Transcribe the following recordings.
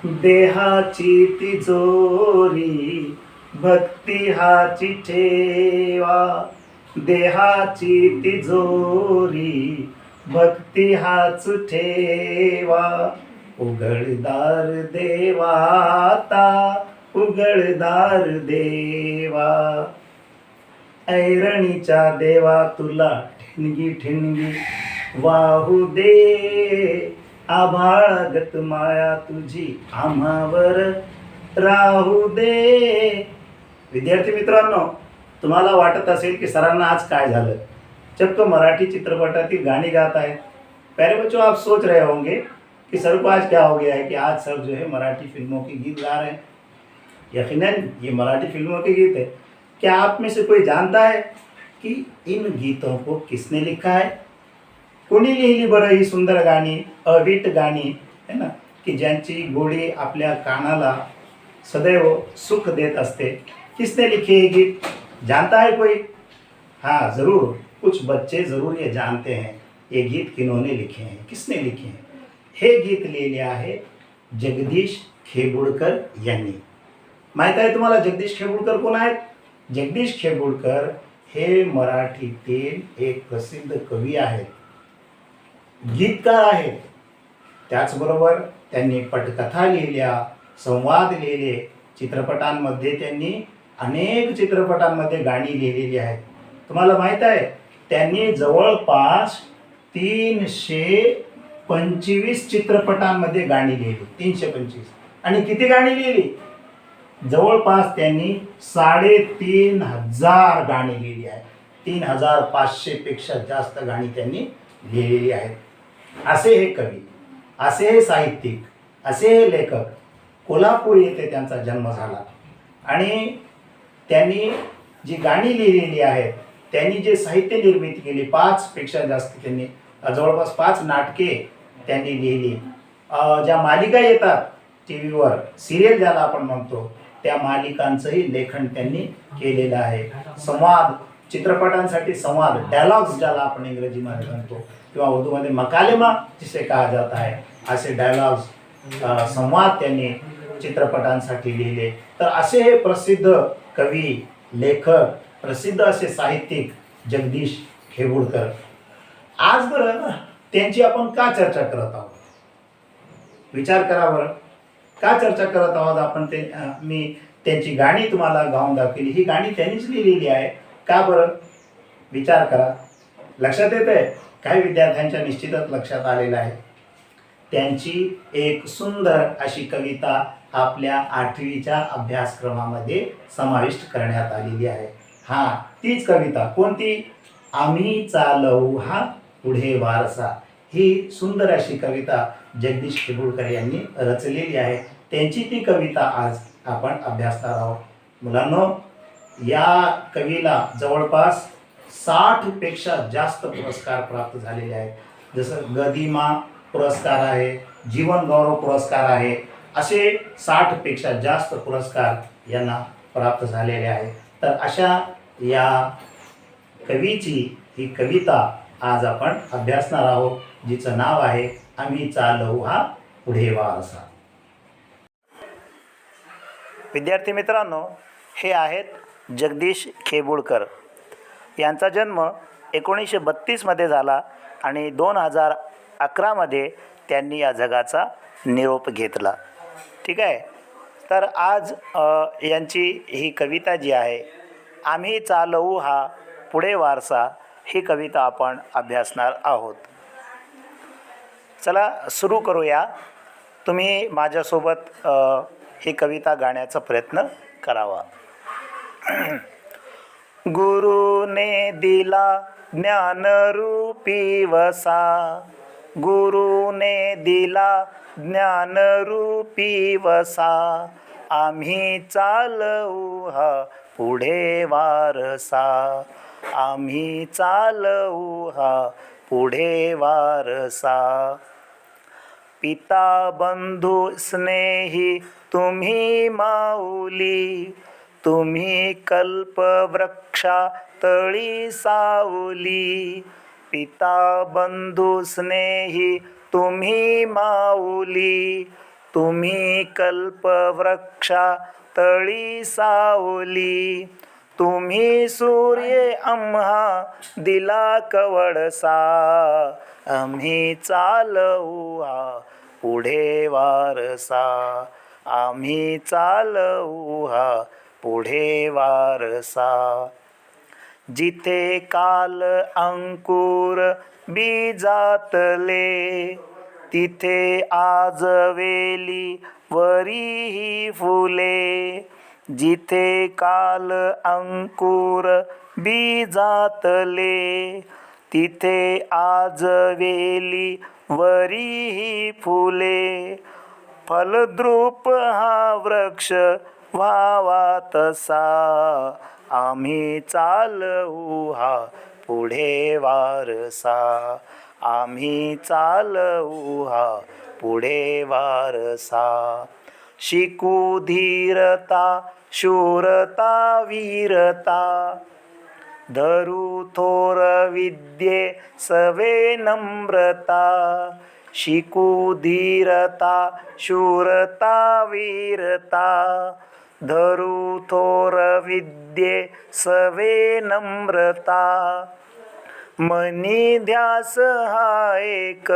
देहाची तिजोरी भक्ती हाची ठेवा, देहाची तिजोरी भक्ती हाच ठेवा. उघडदार देवाता उघडदार देवा, ऐरणीच्या देवा तुला ठिणगी ठिणगी वाहू दे. आभाळागत माया तुझी आम्हावर राहू दे. विद्यार्थी मित्रांनो, तुम्हाला वाटत असेल की सरांना आज काय झालं, चक्क मराठी चित्रपटातील गाणी गात आहेत. प्यारे बच्चों, आप सोच रहे होंगे कि सर को आज क्या हो गया है कि आज सर जो है मराठी फिल्मों के गीत गा रहे हैं. यकीनन ये मराठी फिल्मों के गीत है. क्या आप में से कोई जानता है कि इन गीतों को किसने लिखा है? कोणी लिहिली बरं ही सुंदर गाणी, अवीट गाणी है ना, की ज्यांची गोडी आपल्या कानाला सदैव सुख देत असते. किसने लिखे ये गीत, जानता है कोई? हाँ ज़रूर, कुछ बच्चे ज़रूर ये जानते हैं ये गीत किन्होंने लिखे हैं, किसने लिखे हैं. हे गीत लिहिले आहे जगदीश खेबुडकर यांनी. माहीत आहे तुम्हाला जगदीश खेबुडकर कोण आहेत? जगदीश खेबुडकर हे मराठीतील एक प्रसिद्ध कवी आहेत, गीतकार आहेत. त्याचबरोबर त्यांनी पटकथा लिहिल्या, संवाद लिहिले, चित्रपटांमध्ये त्यांनी अनेक चित्रपटांमध्ये गाणी लिहिलेली आहेत. तुम्हाला माहीत आहे त्यांनी जवळपास 325 चित्रपटांमध्ये गाणी लिहिली. 325. आणि किती गाणी लिहिली? जवळपास त्यांनी 3,500 गाणी लिहिली आहेत. 3,500 पेक्षा जास्त गाणी त्यांनी लिहिलेली आहेत. असे हे कवी, असे हे साहित्यिक, असे हे लेखक. कोल्हापूर येथे त्यांचा जन्म झाला आणि त्यांनी जी गाणी लिहिलेली आहेत, त्यांनी जे साहित्य निर्मिती केली, 5 पेक्षा जास्त त्यांनी, जवळपास 5 नाटके त्यांनी लिहिली. ज्या मालिका येतात टी व्हीवर, सिरियल ज्याला आपण म्हणतो, त्या मालिकांचंही लेखन त्यांनी केलेलं आहे. संवाद, चित्रपटांसाठी संवाद, डायलॉग्स ज्याला आपण इंग्रजीमध्ये म्हणतो किंवा उर्दूमध्ये मकालेमा जिसे कहा जाता है, असे डायलॉग्स, संवाद त्यांनी चित्रपटांसाठी लिहिले. तर असे हे प्रसिद्ध कवी, लेखक, प्रसिद्ध असे साहित्यिक जगदीश खेबुडकर. आज बरं त्यांची आपण का चर्चा करत आहोत? विचार करा बरं, का चर्चा करत आहोत आपण? मी त्यांची गाणी तुम्हाला गाऊन दाखवली. ही गाणी त्यांनीच लिहिलेली आहे. का बरं? विचार करा. लक्षात येत आहे? काही विद्यार्थ्यांच्या निश्चितच लक्षात आलेलं आहे. त्यांची एक सुंदर अशी कविता आपल्या 8वीच्या अभ्यासक्रमामध्ये समाविष्ट करण्यात आलेली आहे. हां, तीच कविता. कोणती? आम्ही चालवू हा पुढे वारसा. ही सुंदर अशी कविता जगदीश खेबुडकर यांनी रचलेली आहे. त्यांची ती कविता आज आपण अभ्यासणार आहोत. मुलांनो, या कवीला जवळपास 60 पेक्षा जास्त पुरस्कार प्राप्त झालेले आहेत. जसं गदिमा पुरस्कार आहे, जीवन गौरव पुरस्कार आहे, असे 60 पेक्षा जास्त पुरस्कार यांना प्राप्त झालेले आहेत. तर अशा या कवीची ही कविता आज आपण अभ्यासणार आहोत, जिचं नाव आहे आम्ही चालवू हा पुढे वारसा. विद्यार्थी मित्रांनो, हे आहेत जगदीश खेबुडकर. यांचा जन्म 1932 मध्ये झाला आणि 2011 त्यांनी या जगाचा निरोप घेतला. ठीक आहे. तर आज यांची ही कविता जी आहे, आम्ही चालवू हा पुढे वारसा, ही कविता आपण अभ्यासणार आहोत. चला सुरू करूया. तुम्ही माझ्यासोबत ही कविता गाण्याचा प्रयत्न करावा. गुरुने दिला ज्ञानरूपी वसा, गुरुने दिला ज्ञानरूपी वसा, आम्ही चालवू हा पुढे वारसा, आम्ही चालवू हा पुढे वारसा. पिता बंधू स्नेही तुम्ही माऊली, तुम्ही कल्पवृक्षा तळी सावली. पिता बंधू स्नेही तुम्ही माऊली, तुम्ही कल्पवृक्षा तळी सावली, तुम्ही सूर्य आम्हा दिला कवळसा, आम्ही चालवू हा पुढे वारसा, आम्ही चालवू हा पुढे वारसा. जिथे काल अंकुर बीजातले, तिथे आज वेली वरीही फुले, जिथे काल अंकुर बीजातले, तिथे आज वेली वरीही फुले, फलद्रूप हा वृक्ष व्हावा तसा, आम्ही चालवू हा पुढे वारसा, आम्ही चालवू हा पुढे वारसा. शिकू धीरता शूरता वीरता, धरू थोर विद्ये सवे नम्रता, शिकू धीरता शूरता वीरता, धरू थोर विद्ये सवे नम्रता, मनी ध्यास हा एक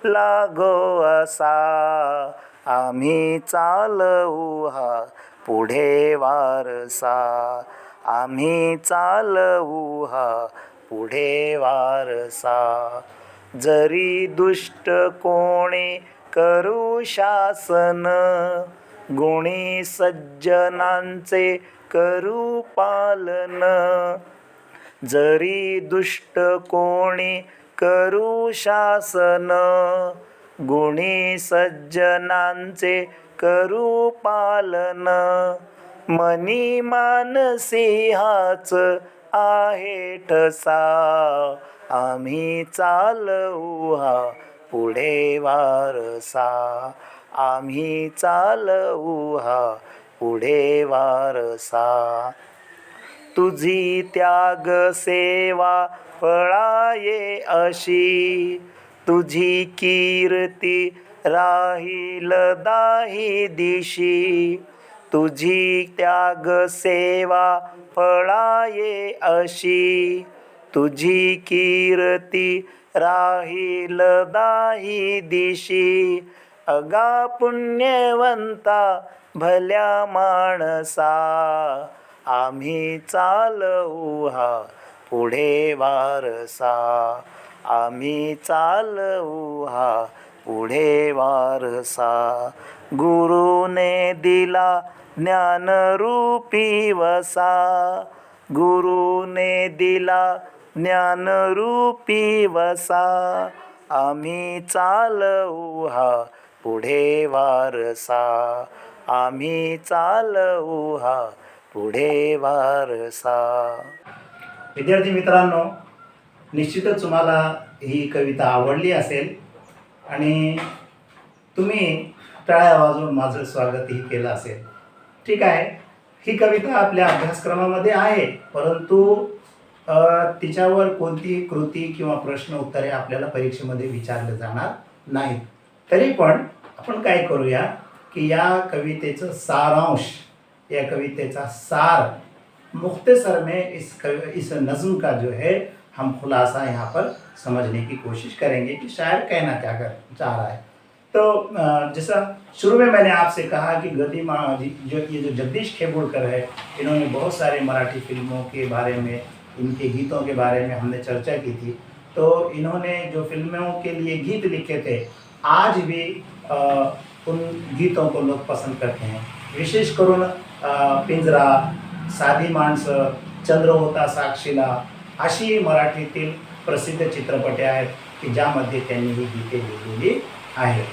लागो असा, आम्ही चालवू हा पुढे वारसा, आम्ही चालवू हा पुढे वारसा. जरी दुष्ट कोणी करू शासन, गुणी सज्जनांचे करू पालन, जरी दुष्ट कोणी करू शासन, गुणी सज्जनांचे करू पालन, मनी मानसी हाच आहे ठसा, आम्ही चालवू हा पुढे वारसा, आम्ही चालवू हा पुढे वारसा. तुझी त्याग सेवा फळाये अशी, तुझी कीर्ती राहील दाही दिशी, तुझी त्याग सेवा फळाये अशी, तुझी कीर्ती राहील दाही दिशी, अगा पुण्यवंता भल्या माणसा, आम्ही चालवू हा पुढे वारसा, आम्ही चालवू हा पुढे वारसा. गुरुने दिला ज्ञानरूपी वसा, गुरुने दिला ज्ञानरूपी वसा, आम्ही चालवू हा पुढे वारसा, आम्ही चालवू हा पुढे वारसा. विद्यार्थी मित्रांनो, निश्चितच तुम्हाला ही कविता आवडली असेल आणि तुम्ही टाळ्या वाजवून माझं स्वागतही केलं असेल. ठीक आहे, ही कविता आपल्या अभ्यासक्रमामध्ये आहे, परंतु तिच्यावर कोणती कृती किंवा प्रश्न उत्तरे आपल्याला परीक्षेमध्ये विचारले जाणार नाहीत. तरी पण आपण काय करूया की या कवितेचं सारांश, या कवितेचा सार मुख्तसर में इस नज़्म का जो है हम खुलासा यहाँ पर समझने की कोशिश करेंगे कि शायर कहना क्या चाह रहा है. तो जैसा शुरू में मैंने आपसे कहा कि ये जो जगदीश खेबुड़कर है, इन्होंने बहुत सारे मराठी फिल्मों के बारे में, इनके गीतों के बारे में हमने चर्चा की थी. तो इन्होंने जो फिल्मों के लिए गीत लिखे थे, आज भी उन गीतों को लोग पसंद करते हैं. विशेष करून पिंजरा, साधी माणसं, चंद्र होता साक्षीला अशी मराठीतील प्रसिद्ध चित्रपटे आहेत की ज्यामध्ये त्यांनी ही गीते लिहिलेली आहेत.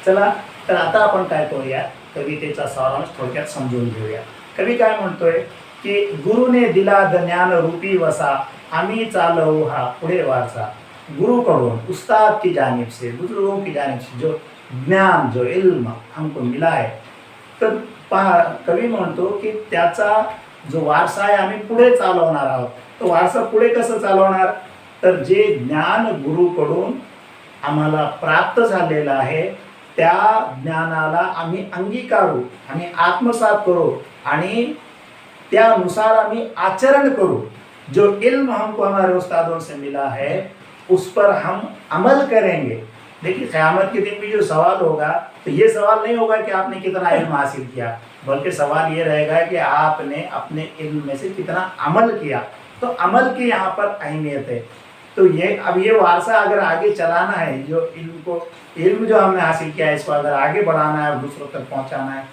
चला तर आता आपण काय करूया, कवितेचा सारांश थोडक्यात समजून घेऊया. कवी काय म्हणतोय की गुरुने दिला ज्ञान रूपी वसा, आम्ही चालवू हा पुढे वारसा. गुरुकडून, उस्ताद की जानिब से, बुजुर्गों की जानिब से जो ज्ञान, जो इल्म हमको मिला है, तर कवी म्हणतो की त्याचा जो वारसा आहे आम्ही पुढे चालवणार आहोत. तो वारसा पुढे कसं चालवणार, तर जे ज्ञान गुरुकडून आम्हाला प्राप्त झालेलं आहे त्या ज्ञानाला आम्ही अंगीकारू, आम्ही आत्मसात करू आणि त्यानुसार आम्ही आचरण करूँ। जो इल्म हमको हमारे उस्तादों से मिला है उस पर हम अमल करेंगे। देखिए क़यामत के दिन भी जो सवाल होगा तो ये सवाल नहीं होगा कि आपने कितना इल्म हासिल किया, बल्कि सवाल ये रहेगा कि आपने अपने इल्म में से कितना अमल किया। तो अमल की यहाँ पर अहमियत है। तो ये अब ये वारसा अगर आगे चलाना है, जो इल्म जो हमने हासिल किया है इसको अगर आगे बढ़ाना है और दूसरों तक पहुँचाना है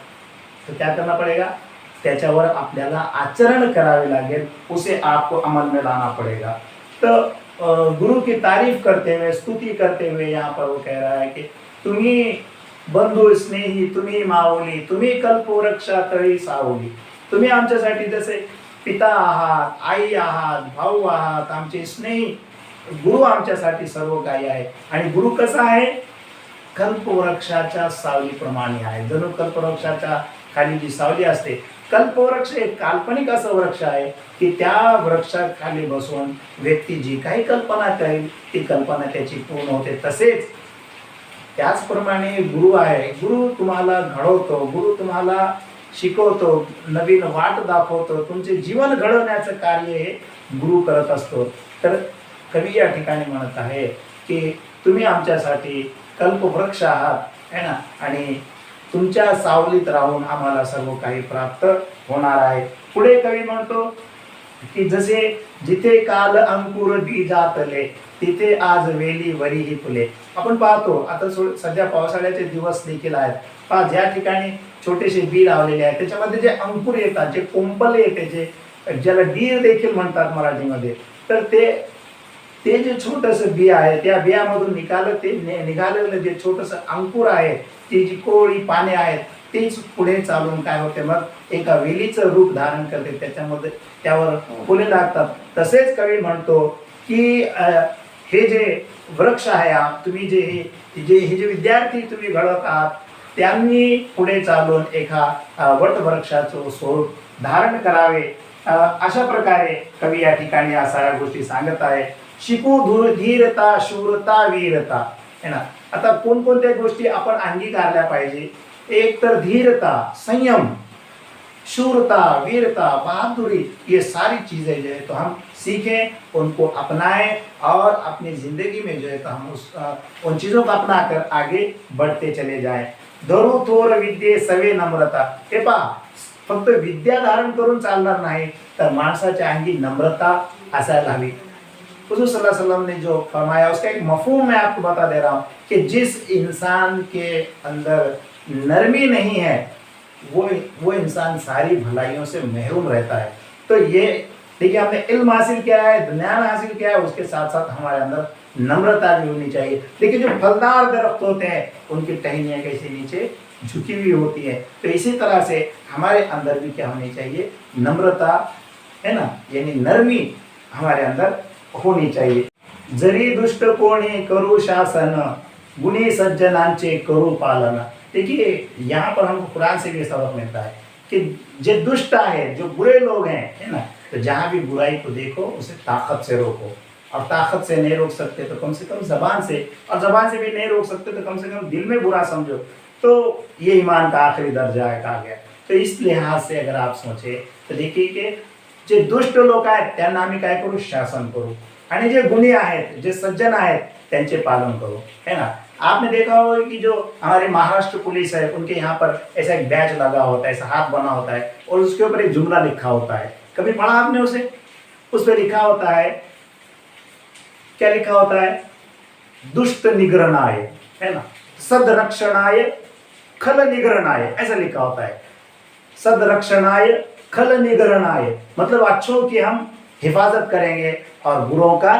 तो क्या करना पड़ेगा, त्याच्यावर आपल्याला आचरण करावे लागेल, उसे आपको अमल में लाना पड़ेगा। तो गुरु की तारीफ करते हुए, स्तुति करते हुए यहाँ पर वो कह रहा है कि तुम्ही बंधू स्नेही, तुम्ही माऊली, तुम्ही कल्पवृक्षा तळी सावली। तुम्ही आमच्यासाठी जसे पिता आहात, आई आहात, भाऊ आहात, आमचे स्नेही गुरु आमच्यासाठी सर्व काही आहे। आणि गुरु कसा आहे, कल्पवृक्षाच्या सावलीप्रमाणे आहे। जणू कल्पवृक्षाच्या खाली जी सावली असते, कल्पवृक्ष एक काल्पनिक असं वृक्ष आहे की त्या वृक्षाखाली बसून व्यक्ती जी काही कल्पना करेल ती कल्पना त्याची पूर्ण होते। तसेच त्याचप्रमाणे गुरु आहे, गुरु तुम्हाला घडवतो, गुरु तुम्हाला शिकवतो, नवीन वाट दाखवतो, तुमचे जीवन घडवण्याचं कार्य हे गुरु करत असतो। तर कवी या ठिकाणी म्हणत आहे की तुम्ही आमच्यासाठी कल्पवृक्ष आहात है ना, आणि तुमच्या सावलीत राहून आम्हाला सर्व काही प्राप्त होणार आहे। पुढे कवी म्हणतो की जसे जिथे काल अंकुर बीजातले तिथे आज वेली वरीही फुले। आपण पाहतो आता सध्या पावसाळ्याचे दिवस देखील आहेत, पहा ज्या ठिकाणी छोटेसे बी लावलेले आहेत त्याच्यामध्ये जे अंकुर येतात, जे कोंपले येते, जे ज्याला डीर देखील म्हणतात मराठीमध्ये, तर ते जे छोटंसं बी आहे त्या बियामधून निघालेलं जे छोटंसं अंकुर आहे, ती जी कोवळी पाने आहेत तीच पुढे चालून काय होते, मग एका वेलीचं रूप धारण करते, त्याच्यामध्ये त्यावर फुले लागतात। तसेच कवी म्हणतो की हे जे वृक्ष आहे, तुम्ही हे जे विद्यार्थी तुम्ही घडवत आहात त्यांनी पुढे चालून एका वटवृक्षाचं स्वरूप धारण करावे। अशा प्रकारे कवी या ठिकाणी या साऱ्या गोष्टी सांगत आहे। शिकू धीरता, शूरता, वीरता है ना। आता कोणकोणत्या गोष्टी आपण अंगीकारल्या पाहिजे, एक तर धीरता, संयम, शूरता, वीरता, बहादुरी, ये सारी चीज़ें जो है तो हम सीखें, उनको अपनाएं और अपनी ज़िंदगी में जो है तो हम उन चीज़ों को अपनाकर आगे बढ़ते चले जाएं। धरू थोर विद्ये सवे नम्रता। हे पहा, फक्त विद्या धारण करून चालणार नाही तर माणसाच्या अंगी नम्रता असायला हवी। हुज़ूर सल्लल्लाहु अलैहि वसल्लम ने जो फरमाया उसका एक मफहूम मैं आपको बता दे रहा हूँ कि जिस इंसान के अंदर नरमी नहीं है वो इंसान सारी भलाइयों से महरूम रहता है। तो ये देखिए, हमने इल्म हासिल किया है, ज्ञान हासिल किया है, उसके साथ साथ हमारे अंदर नम्रता भी होनी चाहिए। देखिए जो फलदार दरख्त होते हैं उनकी टहनियाँ कैसे नीचे झुकी हुई होती है, तो इसी तरह से हमारे अंदर भी क्या होनी चाहिए, नम्रता है ना, यानी नरमी हमारे अंदर होनी चाहिए। जरी दुष्ट कोणी करू शासन, गुणी सज्जनांचे करू पालन। देखिए यहाँ पर हमको कुरान से भी सबक मिलता है कि जो दुष्ट है, जो बुरे लोग हैं है ना, तो जहाँ भी बुराई को देखो उसे ताकत से रोको, और ताकत से नहीं रोक सकते तो कम से कम जबान से, और जबान से भी नहीं रोक सकते तो कम से कम दिल में बुरा समझो, तो ये ईमान का आखिरी दर्जा है कहा गया। तो इस लिहाज से अगर आप सोचे तो देखिए कि जे दुष्ट लोक आहेत त्यांना आम्ही काय करू, शासन करू, आणि जे गुणी आहेत, जे सज्जन आहेत त्यांचे पालन करो, है ना। आपने देखा होगा कि जो हमारे महाराष्ट्र पुलिस है उनके यहाँ पर ऐसा एक बैच लगा होता है, ऐसा हाथ बना होता है और उसके ऊपर एक जुमला लिखा होता है, कभी पढ़ा आपने उसे? उस पर लिखा होता है, क्या लिखा होता है, दुष्ट निग्रहणाय, है ना, सदरक्षणाय खल निग्रहणाय, ऐसा लिखा होता है। सदरक्षणाय खल निग्रहणाय मतलब अच्छों की हम हिफाजत करेंगे और बुरों का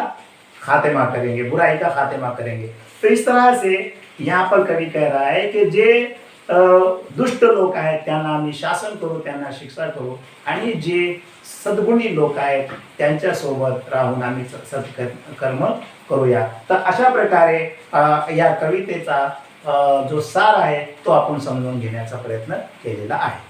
खात्मा करेंगे, बुराई का खात्मा करेंगे। तो इस तरह से यहाँ पर कवि कह रहा है कि जे दुष्ट लोक आहेत त्यांना आम्ही शासन करू, त्यांना शिक्षा करू, आणि जे सद्गुणी लोक आहेत त्यांच्यासोबत राहून आम्ही सत्कर्म करूया। तर अशा प्रकारे या कवितेचा जो सार आहे तो आपण समजून घेण्याचा प्रयत्न केलेला आहे।